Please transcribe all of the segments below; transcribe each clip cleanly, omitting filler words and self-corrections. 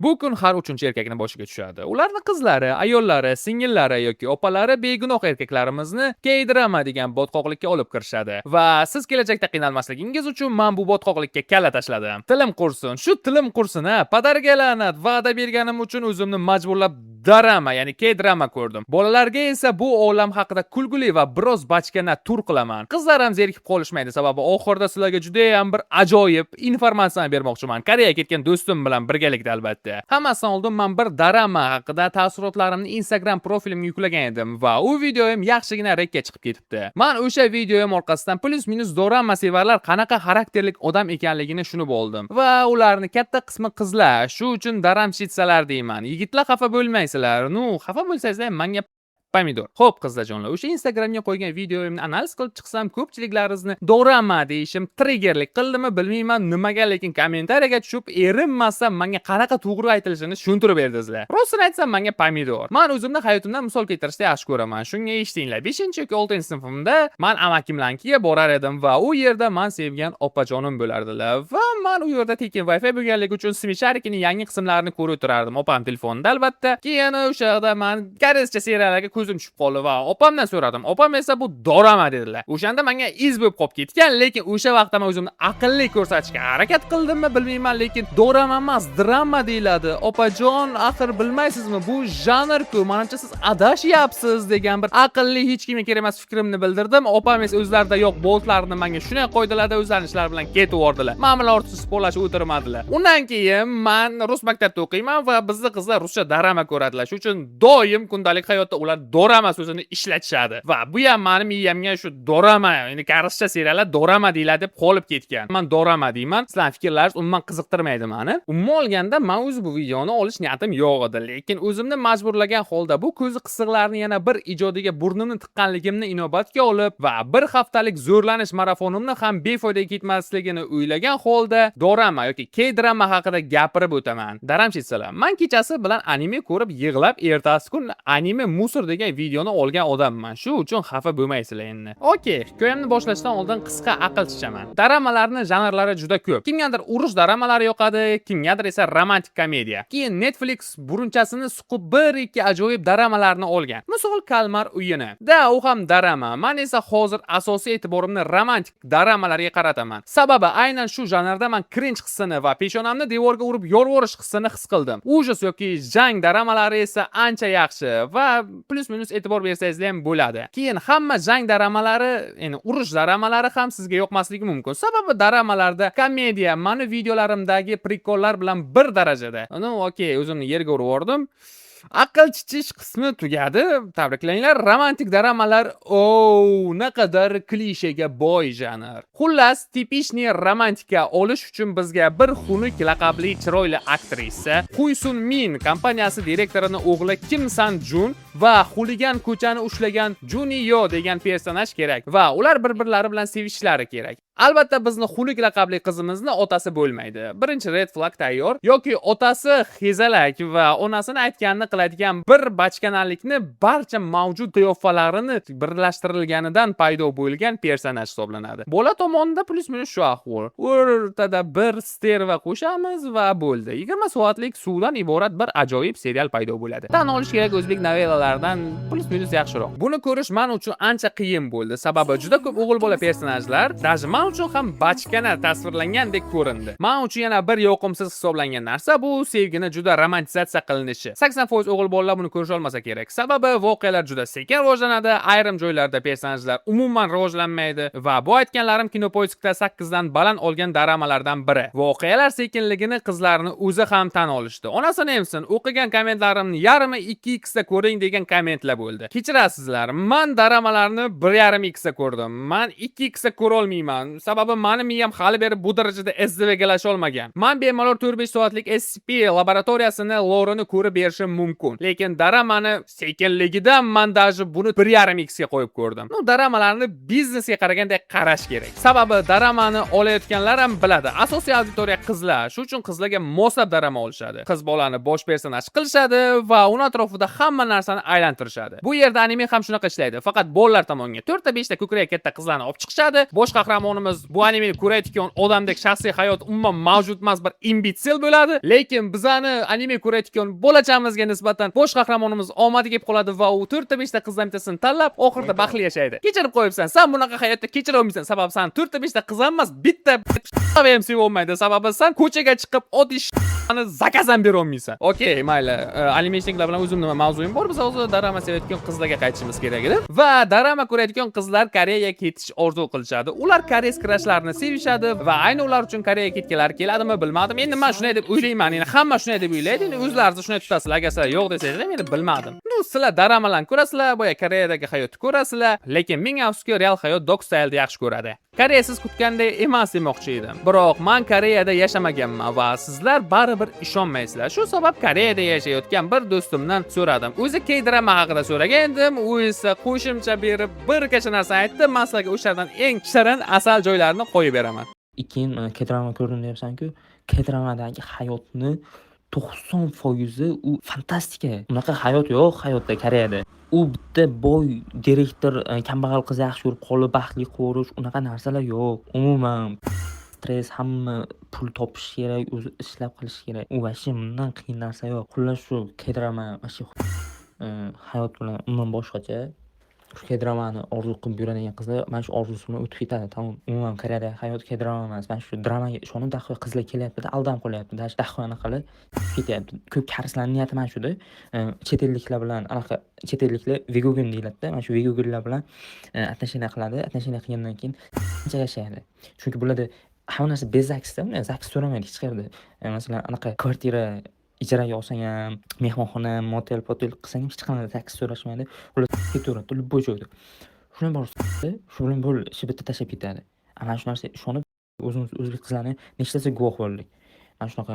Bu kun har 3-chi erkakning boshiga tushadi. Ularning qizlari, ayollari, singillari yoki opalari begunoh erkaklarimizni K-drama degan botqoqlikka olib kirishadi. Va siz kelajakda qiynalmasligingiz uchun men bu botqoqlikka kalla tashladim. Tilim qursin, shu tilim qursin ha. Padarga la'nat, va'da berganim uchun o'zimni majburlab drama, ya'ni K-drama ko'rdim. Bolalarga esa bu olam haqida kulguli va biroz bachkana tur qilaman. Qizlar ham zerikib qolishmaydi, sababi oxirida sizlarga juda ham bir ajoyib informatsiya bermoqchiman. Koreyaga ketgan do'stim bilan birgalikda albatta. Hammasidan oldin men bir drama haqida taassurotlarimni Instagram profilimga yuklagan edim va u videoyim yaxshigina rekka chiqib ketibdi. Men o'sha videoyim orqasidan plus minus drama sevarlar qanaqa xarakterlik odam ekanligini tushunib oldim. Va ularning katta qismi qizlar. Shu uchun daramshitsalar deyman. Yigitlar xafa bo'lmaysizlar. Xafa bo'lsangizlar menga pomidor. Xo'p qizlarjonlar, o'sha Instagramga qo'ygan videoyimni analiz qilib chiqsam, ko'pchiliklaringizni dorama deyishim triggerlik qildimi bilmayman nimaga, lekin kommentariyaga tushib erinmasam menga qanaqa to'g'ri aytilishini tushuntirib berdingizlar. Rostini aytsam menga pomidor. Men o'zimni hayotimdan misol keltirishni yaxshi ko'raman. Shunga eshitinglar. 5-6-sinfimda men amakimlarnikiga borar edim va u yerda men sevgan opajonim bo'lardilar. Va men u yerda tekin Wi-Fi bo'lganligi uchun Smisharikining yangi qismlarini ko'rib turardim. Opam telefonda albatta. Keyin o'sha yerda men koreyscha seriallarga ko'zim tushib qoldi va opamdan so'radim. Opam esa bu dorama dedilar. O'shanda menga iz bo'lib qolib ketgan, lekin o'sha vaqtda men o'zimni aqlli ko'rsatishga harakat qildimmi bilmayman, lekin dorama emas, drama deyiladi. Opajon, axir bilmaysizmi, bu janr-ku. Menimcha siz adashyapsiz degan bir aqlli hech kimga kerak emas fikrimni bildirdim. Opam esa o'zlarida yo'q boltlarni menga shunday qo'ydilarda o'zlarining ishlari bilan ketib yordilar. Men bilan ortiqcha sporlashib o'tirmadilar. Undan keyin men rus maktabida o'qiyman va bizning qizlar ruscha drama ko'radilar. Shuning uchun doim kundalik hayotda ular dorama so'zini ishlatishadi. Va bu ham mening miyamga shu dorama, ya'ni koreyscha seriallar dorama deyiladi deb qolib ketgan. Men dorama deyman. Sizlar fikrlaringiz umuman qiziqtirmaydi meni. Umuman olganda men o'z bu videoni olish niyatim yo'q edi, lekin o'zimni majburlagan holda bu ko'zi qisiqlarni yana bir ijodiga burnimni tiqqanligimni inobatga olib va bir haftalik zo'rlanish marafonimni ham befoydaga ketmasligini o'ylagan holda dorama yoki K-drama haqida gapirib o'taman. Daramshitsalar, men kechasi bilan anime ko'rib yig'lab, ertasi kun anime musor degan videoni olgan odamman. Shu uchun xafa bo'lmaysizlar endi. Okey, hikoyamni boshlashdan oldin qisqa aql tishaman. Dramalarning janrlari juda ko'p. Kimgadir urush dramalari yoqadi, kimgadir esa romantik komediya. Keyin Netflix burunchasini suqib bir ikki ajoyib dramalarni olgan. Misol Kalmar uyini. Da, u ham drama. Men esa hozir asosiy e'tiborimni romantik dramalarga qarataman. Sababi aynan shu janrda men cringe hissini va peshonamni devorga urib yorvorish hissini his qildim. Ujus yoki jang dramalari esa ancha yaxshi va plus minus e'tibor bersangiz ham bo'ladi. Keyin hamma jang dramalari, ya'ni urush dramalari ham sizga yoqmasligi mumkin. Sababi dramalarda komediya meni videolarimdagi prikollar bilan bir darajada. Okey, o'zimni yerga urib yordim. Aql chichish qismi tugadi. Tabriklanglar. Romantik dramalar, naqadar klishega boy janr. Xullas, tipishniy romantika olish uchun bizga bir xunuk laqabli chiroyli aktrisa, Hui Sun Min kompaniyasi direktorining o'g'li Kim San Jun va xuligan ko'chani ushlagan Juni Yo degan personaj kerak va ular bir-birlari bilan sevishlari kerak. Albatta bizni xunuk laqabli qizimizni otasi bo'lmaydi. Birinchi red flag tayyor. Yoki otasi xezalak va onasini aytganini qiladigan bir bachkanalikni barcha mavjud qiyofalarini birlashtirilganidan paydo bo'lgan personaj hisoblanadi. Bola tomonida plus minus shu ahvol. O'rtada bir sterva qo'shamiz va bo'ldi. 20 soatlik suvdan iborat bir ajoyib serial paydo bo'ladi. Tan olish kerak, o'zbek novellalardan plus minus yaxshiroq. Buni ko'rish men uchun ancha qiyin bo'ldi. Sababi juda ko'p o'g'il bola personajlar, даже men uchun ham bachkana tasvirlangandek ko'rindi. Men uchun yana bir yoqimsiz hisoblangan narsa bu sevgini juda romantizatsiya qilinishi. 80% o'g'il bolalar buni ko'risha olmasa kerak. Sababi voqealar juda sekin rivojlanadi, ayrim joylarda personajlar umuman rivojlanmaydi va bu aytganlarim Kinopoiskda 8 dan baland olgan dramalardan biri. Voqealar sekinligini qizlarning o'zi ham tan olishdi. Onasini emsin, o'qigan kommentlarimni yarmi 2x da ko'ring degan kommentlar bo'ldi. Kechirasizlar, men dramalarni 1.5x da ko'rdim. Men 2x da ko'ra olmayman. Sababi meni miyam hali beri bu darajada SDVgalasha olmagan. Men bemalol 4-5 soatlik SCP laboratoriyasini lorini ko'rib berishim mumkin. Lekin dramani sekinligidan men даже buni 1.5x ga qo'yib ko'rdim. Dramalarni biznesga qaraganda qarash kerak. Sababi dramani olayotganlar ham biladi. Asosiy auditoriya qizlar. Shuning uchun qizlarga moslab drama olishadi. Qiz bolani bosh personaj qilishadi va uning atrofida hamma narsani aylantirishadi. Bu yerda anime ham shunaqa ishlaydi. Faqat bolalar tomoniga 4 ta 5 ta ko'kragi katta qizlarni olib chiqishadi. Bosh qahramonimiz bu animeni ko'rayotgan odamdek shaxsiy hayot umuman mavjud emas, bir imbetsil bo'ladi. Lekin bizani anime ko'rayotgan bo'lachamizga nisbatan bosh qahramonimiz omadi kelib qoladi va u 4 ta 5 ta qizdan bittasini tanlab, oxirida baxtli yashaydi. Kechirib qo'yibsan. Sen bunaqa hayotda kechira olmaysan. Sababi sen 4 ta 5 ta qiz emas, bitta ham sevolmaydi. Sababi sen ko'chaga chiqib oddiy zakaz ham bera olmaysan. Okey, mayli. Animationlar bilan o'zimning mavzuyim bor. Biz hozir drama sevayotgan qizlarga qaytishimiz kerak edi. Va drama ko'rayotgan qizlar Koreyaga ketish orzu qilishadi. Ular koreys krashlarni sevishadi va ayni ular uchun Koreyaga ketganlari keladimi, bilmadim. Endi men shunday deb o'ylayman. Endi hamma shunday deb o'ylaydi. Endi o'zlaringiz shunday tutasizlar. Agar sizlar yo'q desangizlar, men bilmadim. Nu, sizlar dramalarni ko'rasizlar, boya Koreyadagi hayotni ko'rasizlar. Lekin ming afsuski, real hayot Dog Style'da yaxshi ko'radi. Koreya siz kutganday emas demoqchi edim. Biroq men Koreyada yashamaganman va sizlar baribir ishonmaysizlar. Shu sabab Koreyada yashayotgan bir do'stimdan so'radim. O'zi K-drama haqida so'ragandim, u esa qo'shimcha berib bir qacha narsa aytdi. Men sizlarga o'shalardan eng shirin asal joylarini qo'yib beraman. Keyin K-drama ko'rdim deyapsan-ku, K-dramadagi hayotni 90% u fantastika. Unaqa hayot yo'q hayotda Koreyada. U bitta boy direktor kambag'al qiz yaxshi ko'rib qolib, baxtli qilish, unaqa narsalar yo'q. Umuman stres, hamma pul topish kerak, o'zi ishlab qilish kerak. U vashi bundan qiyin narsa yo'q. Xullas shu K-drama vashi hayot bilan umuman boshqacha. Shu K-dramani orzu qilib yuradigan qizlar mana shu orzusi bilan o'tib ketadi. Tamom. Umuman Koreyada hayot K-drama emas. Mana shu dramaga ishonib dahvo qizlar kelyapti-da, aldanib qolyapti. Dahvo anaqa ketyapti. Ko'p karslarning niyati mana shuda. Chet elliklar bilan anaqa chet elliklar vegogen deyiladi-da. Mana shu vegogenlar bilan отношения qiladi. Отношения qilgandan keyin qancha yashaydi. Chunki bularda hamma narsa bezaksda, zaks so'ramaydi hech qayerda. Masalan, anaqa kvartira ijaraga olsang ham, mehmonxona, motel qilsang ham hech qanday zaks so'rashmaydi. Ular ketaveradi, любой joyda. Shuni borsa, shu bilan bo'l, ishi bitta tashab ketadi. Ana shu narsa ishonib o'zimiz o'zbek qizlarni nechtasi guvoh bo'ldik. Mana shunaqa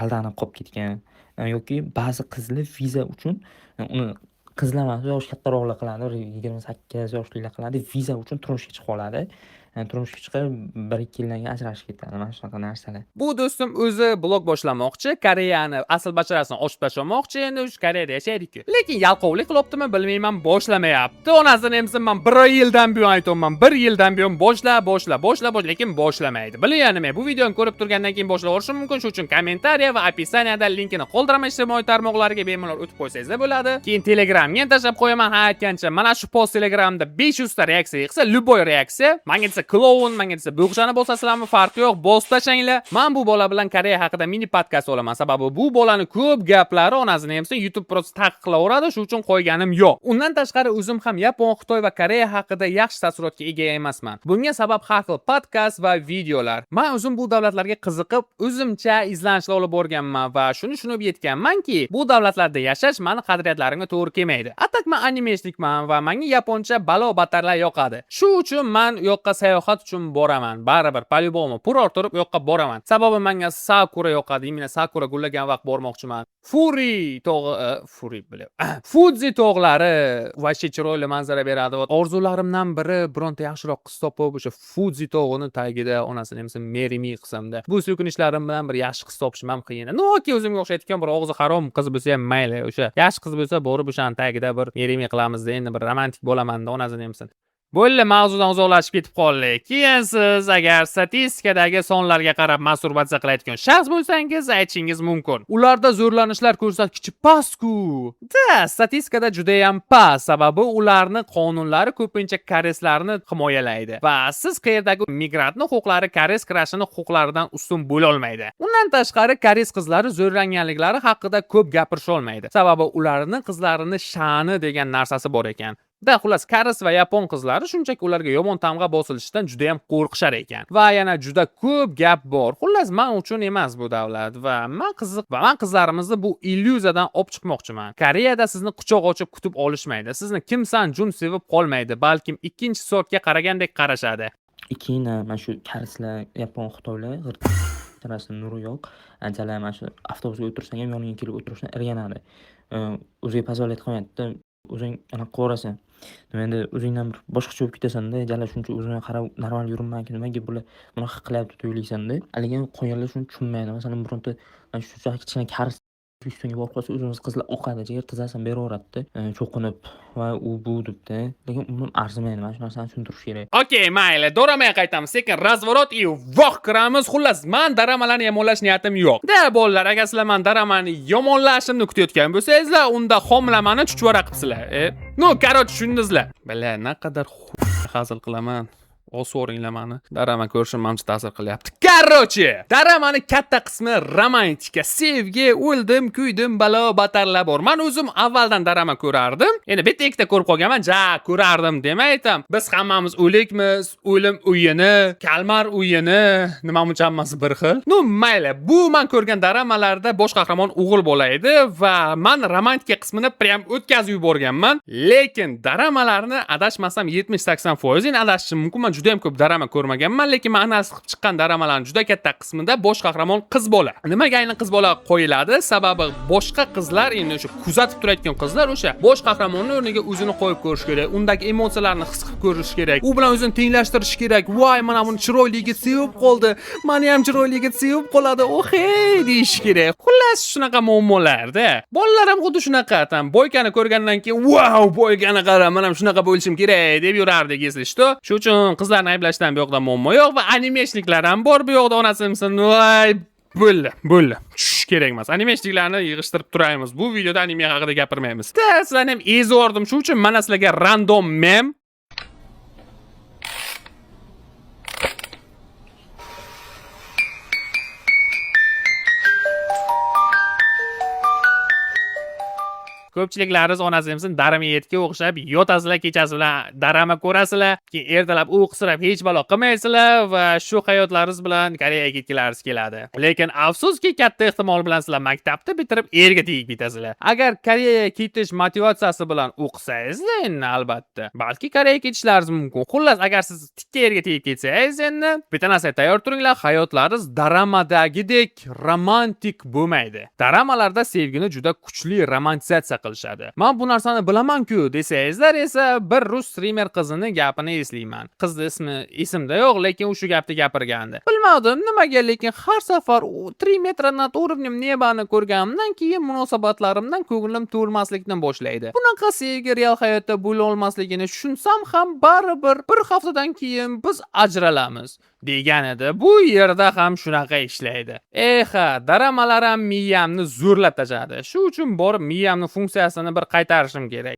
aldanib qolib ketgan yoki ba'zi qizlar viza uchun uni qizlar emas, yosh kattaroqlar qiladi, 28 yoshlilar qiladi, viza uchun turmushga chiqib qoladi. Turmushga chiqib 1-2 yildan keyin ajrashib ketadi. Mana shunaqa narsalar. Bu do'stim o'zi blog boshlamoqchi, Koreyani asl basharasini ochib tashlamoqchi, endi o'sha Koreyada yashaydi-ku. Lekin yalqovlik qilibdimi, bilmayman, boshlamayapti. Onasini emsin, men 1 yildan buyon aytayapman, 1 yildan buyon boshla, lekin boshlamaydi. Bilganim, bu videoni ko'rib turgandan keyin boshlab olishim mumkin. Shuning uchun kommentariya va opisaniyada linkini qoldiraman, ijtimoiy tarmoqlarga bemalol o'tib qo'ysangizlar bo'ladi. Keyin Telegramga tashlab qo'yaman, ha aytgancha. Mana shu post Telegramda 500 ta reaksiya yig'sa, любой reaksiya, menga desa clown, menga desa bo'g'jani bo'lsasizlarmi, farqi yo'q, bost tashanglar. Men bu bola bilan Koreya haqida mini podkast olaman. Sababi bu bolani ko'p gaplari onasini emsin, YouTube prosta taqiqlayveradi, shuning uchun qo'yganim yo'q. Undan tashqari o'zim ham Yapon, Xitoy va Koreya haqida yaxshi taassurotga ega emasman. Bunga sabab har xil podkast va videolar. Men o'zim bu davlatlarga qiziqib, o'zimcha izlanishlar olib borganman va shuni tushunib yetganmanki, bu davlatlarda yashash meni qadriyatlarimga to'g'ri kelmaydi. Atak men animeshnikman va menga yaponcha balo batarlar yoqadi. Shu uchun men yoqqa sayohat uchun boraman. Baribir по-любому pul orttirib yoqqa boraman. Sababi menga sakura yoqadi. Mana sakura gullagan vaqt bormoqchiman. Fuji tog'lari vashi chiroyli manzara beradi. Orzularimdan biri bironta yaxshiroq qiz topib, o'sha Fuji tog'ini tagida onasini emsin merimi qilsamda. Bu so'kinishlarim bilan bir yaxshi qiz topishim ham qiyin. Noki o'zimga o'xshayotgan bir og'zi harom qiz bo'lsa ham mayli. O'sha yaxshi qiz bo'lsa, borib o'sha tagida bir merimi qilamiz-da, endi bir romantik bo'laman-da onasini emsin. Bo'ldi, mavzudan uzoqlashib ketib qoldik. Keyin siz agar statistikadagi sonlarga qarab masturbatsiya qilayotgan shaxs bo'lsangiz, aytishingiz mumkin. Ularda zo'rlanishlar ko'rsatkichi past-ku. Statistikada juda ham past, sababi ularni qonunlari ko'pincha koreyslarni himoyalaydi va siz qayerdagi migrantni huquqlari koreys krashini huquqlaridan ustun bo'la olmaydi. Undan tashqari koreys qizlari zo'rlanganliklari haqida ko'p gapirisha olmaydi. Sababi ularning qizlarini sha'ni degan narsasi bor ekan. Xullas, koreys va yapon qizlari shunchaki ularga yomon tamg'a bosilishidan juda ham qo'rqishar ekan. Va yana juda ko'p gap bor. Xullas, men uchun emas bu davlat va men qizlarimizni bu illyuziyadan olib chiqmoqchiman. Koreyada sizni quchoq ochib kutib olishmaydi. Sizni kimsan jun sevib qolmaydi, balkim ikkinchi soatga qaragandek qarashadi. Keyin mana shu koreyslar, yapon, xitoylar tarasida nuri yo'q. Anchalar mana shu avtobusga o'tirsang ham yoniga kelib o'tirishdan irganadi. O'ziga pozolit qilmaydi. O'zing anaqa qo'rasan. Endi o'zingdan bir boshqacha bo'lib ketasan-da, jala shuncha o'zingga qarab normal yuribmanki, nimaga bular bunaqa qilyapti deb o'ylaysan-da. Lekin qo'yganlar shuni tushunmaydi. Masalan, bironta shu kichkina Üstünga borib qolsa o'zimiz qizlar oqadi, jigar tizzasini beraveradida, cho'qinib va u bu debdi. Lekin umuman arzimaydi. Mana shu narsani tushuntirish kerak. Okey, mayli. Doramaga qaytamiz. Sekin razvorot и voh kiramiz. Xullas, men daramalarni yomonlash niyatim yo'q. Da bolalar, agar sizlar men daramani yomonlashimni kutayotgan bo'lsangizlar, unda homilamani chuchvara qilibsizlar. No, короче, tushundingizlar. Bala, naqadar hazil qilaman. O'so'ringlar meni. Darama ko'rishim menga ta'sir qilyapti. Короче, daramani katta qismi romantika, sevgi, o'ldim, kuydim, balo batarlar bor. Men o'zim avvaldan darama ko'rardim. Endi bitta ikkita ko'rib qolganman, ko'rardim demaydim. Biz hammamiz o'likmiz, o'lim o'yini, kalmar o'yini, nima muchammasi bir xil. No, mayli. Bu men ko'rgan daramalarda bosh qahramon o'g'il bola edi va men romantika qismini prям o'tkazib yuborganman. Lekin daramalarni adashmasam 70-80% adashishim mumkin. Men juda ham ko'p darama ko'rmaganman, lekin men analiz qilib chiqqan daramalarning juda katta qismida bosh qahramon qiz bola. Nimaga aynan qiz bola qo'yiladi? Sababi boshqa qizlar, endi o'sha kuzatib turayotgan qizlar o'sha bosh qahramonning o'rniga o'zini qo'yib ko'rish kerak, undagi emotsiyalarni his qilib ko'rish kerak, u bilan o'zini tenglashtirish kerak. Voy, mana buni chiroyli yigit sevib qoldi, meni ham chiroyli yigit sevib qoladi, hey deyish kerak. Xullas, shunaqa muammolarda. Bolalar ham xuddi shunaqa, tam boykani ko'rgandan keyin, "Wow, boykani qara, men ham shunaqa bo'lishim kerak" deb yurardik, eslashdi. Shuning uchun qizlarni ayblashdan bu yoqda muammo yo'q va animeshliklar ham bor bu yoqda. Onasi voy, bo'ldi. Tushish kerak emas. Animeshliklarni yig'ishtirib turamiz. Bu videoda anime haqida gapirmaymiz. Sizlarni ham ezordim, shuning uchun mana sizlarga random mem ko'pchiliklaringiz onasizlar darama yetga o'xshab yotasizlar, kechasi bilan darama ko'rasizlar, keyin ertalab uyqusirab hech balo qilmaysizlar va shu hayotlaringiz bilan Koreyaga ketganlaringiz keladi. Lekin afsuski, katta ehtimol bilan sizlar maktabni bitirib erga tegib ketasizlar. Agar Koreyaga ketish motivatsiyasi bilan o'qisangizlar, endi albatta, balki Koreyaga ketishlaringiz mumkin. Xullas, agar siz tikka erga tegib ketsangiz, endi bitta narsa tayyor turinglar, hayotlaringiz daramadagidek romantik bo'lmaydi. Daramalarda sevgini juda kuchli romantizatsiya qilishadi. Men bu narsani bilaman-ku desangizlar esa bir rus streamer qizining gapini eslayman. Qizni ismi esimda yo'q, lekin u shu gapni gapirgandi. Bilmadim nimaga, lekin har safar 3 metr nat uровнем nebani ko'rganimdan keyin munosabatlarimdan ko'nglim to'lmaslikdan boshlaydi. Bunaqa sevgi real hayotda bo'la olmasligini tushunsam ham baribir bir haftadan keyin biz ajralamiz degan edi. Bu yerda ham shunaqa ishlaydi. Daramalar ham miyamni zo'rlab tashadi. Shu uchun borib miyamni funksiyasini bir qaytarishim kerak.